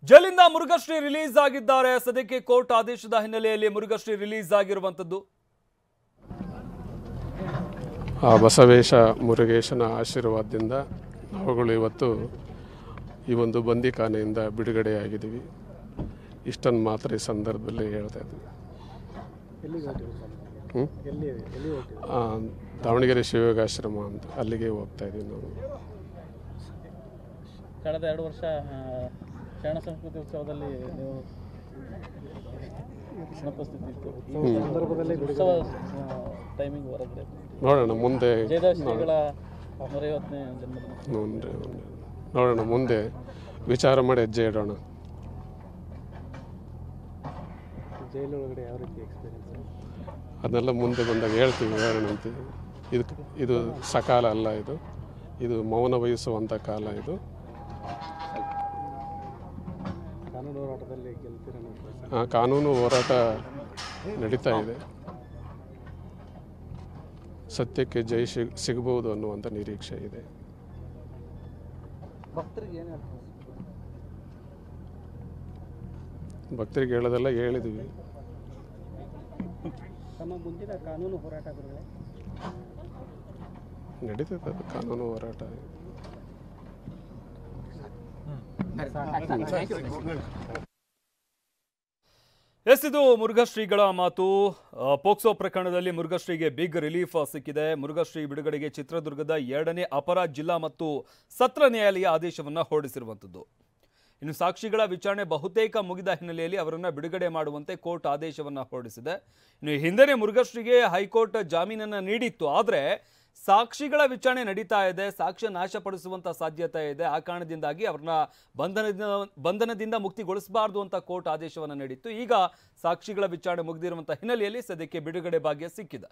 ಜೈಲಿಂದ ಮುರುಘಶ್ರೀ ರಿಲೀಸ್ ಆಗಿದ್ದಾರೆ. ಸದ್ಯಕ್ಕೆ ಕೋರ್ಟ್ ಆದೇಶದ ಹಿನ್ನೆಲೆಯಲ್ಲಿ ಮುರುಘಶ್ರೀ ರಿಲೀಸ್ ಆಗಿರುವಂತದ್ದು. ಬಸವೇಶ ಮುರುಗೇಶನ ಆಶೀರ್ವಾದದಿಂದ ನಾವುಗಳು ಇವತ್ತು ಈ ಒಂದು ಬಂದಿಖಾನೆಯಿಂದ ಬಿಡುಗಡೆಯಾಗಿದ್ದೀವಿ. ಇಷ್ಟನ್ನು ಮಾತ್ರ ಈ ಸಂದರ್ಭದಲ್ಲಿ ಹೇಳ್ತಾ ಇದ್ವಿ. ದಾವಣಗೆರೆ ಶಿವಯೋಗಾಶ್ರಮ ಅಂತ ಅಲ್ಲಿಗೆ ಹೋಗ್ತಾ ಇದ್ದೀವಿ ನಾವು. ಕಳೆದ 2 ವರ್ಷ ಶರಣ ಸಂಸ್ಕೃತಿ ಉತ್ಸವದಲ್ಲಿ ನೀವು ಉಪಸ್ಥಿತಿ ಇತ್ತು. ಈ ಸಂದರ್ಭದಲ್ಲಿ ಉತ್ಸವ ಟೈಮಿಂಗ್ ಹೊರಗಡೆ ನೋಡೋಣ ಮುಂದೆ ಶ್ರೀಗಳ 150ನೇ ಜನ್ಮದಿನ ನೋಡೋಣ ಮುಂದೆ ವಿಚಾರ ಮಾಡಿ ಹೆಜ್ಜೆ ಇಡೋಣ. ಜೈಲೊಳಗಡೆ ಯಾವ ರೀತಿ ಎಕ್ಸ್ಪೀರಿಯನ್ಸ್ ಅದನ್ನೆಲ್ಲ ಮುಂದೆ ಬಂದಾಗ ಹೇಳ್ತೀವಿ, ಹೇಳೋಣ ಅಂತೀವಿ. ಇದು ಸಕಾಲ ಅಲ್ಲ, ಇದು ಮೌನ ವಹಿಸುವಂಥ ಕಾಲ. ಇದು ಕಾನೂನು ಹೋರಾಟದಲ್ಲಿ ಕಾನೂನು ಹೋರಾಟ ನಡೀತಾ ಇದೆ. ಸತ್ಯಕ್ಕೆ ಜಯ ಸಿಗಬಹುದು ಅನ್ನುವಂಥ ನಿರೀಕ್ಷೆ ಇದೆ. ಭಕ್ತರಿಗೆ ಹೇಳೋದೆಲ್ಲ ಹೇಳಿದ್ವಿ. ತಮ್ಮ ಮುಂದಿನ ಕಾನೂನು ಹೋರಾಟಗಳು ನಡೀತದೆ, ಅದು ಕಾನೂನು ಹೋರಾಟ. ಇದು ಮುರುಘಶ್ರೀಗಳ ಮಾತು. ಪೋಕ್ಸೋ ಪ್ರಕರಣದಲ್ಲಿ ಮುರುಘಶ್ರೀಗೆ ಬಿಗ್ ರಿಲೀಫ್ ಸಿಕ್ಕಿದೆ. ಮುರುಘಶ್ರೀ ಬಿಡುಗಡೆಗೆ ಚಿತ್ರದುರ್ಗದ 2ನೇ ಅಪರ ಜಿಲ್ಲಾ ಮತ್ತು ಸತ್ರ ನ್ಯಾಯಾಲಯ ಆದೇಶವನ್ನು ಹೊರಡಿಸಿರುವಂಥದ್ದು. ಇನ್ನು ಸಾಕ್ಷಿಗಳ ವಿಚಾರಣೆ ಬಹುತೇಕ ಮುಗಿದ ಹಿನ್ನೆಲೆಯಲ್ಲಿ ಅವರನ್ನು ಬಿಡುಗಡೆ ಮಾಡುವಂತೆ ಕೋರ್ಟ್ ಆದೇಶವನ್ನು ಹೊರಡಿಸಿದೆ. ಇನ್ನು ಹಿಂದೆನೇ ಮುರುಘಶ್ರೀಗೆ ಹೈಕೋರ್ಟ್ ಜಾಮೀನನ್ನು ನೀಡಿತ್ತು. ಆದರೆ ಸಾಕ್ಷಿಗಳ ವಿಚಾರಣೆ ನಡೀತಾ ಇದೆ, ಸಾಕ್ಷ್ಯ ನಾಶಪಡಿಸುವಂಥ ಸಾಧ್ಯತೆ ಇದೆ. ಆ ಕಾರಣದಿಂದಾಗಿ ಅವ್ರನ್ನ ಬಂಧನದಿಂದ ಮುಕ್ತಿಗೊಳಿಸಬಾರ್ದು ಅಂತ ಕೋರ್ಟ್ ಆದೇಶವನ್ನು ನೀಡಿತ್ತು. ಈಗ ಸಾಕ್ಷಿಗಳ ವಿಚಾರಣೆ ಮುಗಿದಿರುವಂಥ ಹಿನ್ನೆಲೆಯಲ್ಲಿ ಸದ್ಯಕ್ಕೆ ಬಿಡುಗಡೆ ಭಾಗ್ಯ ಸಿಕ್ಕಿದೆ.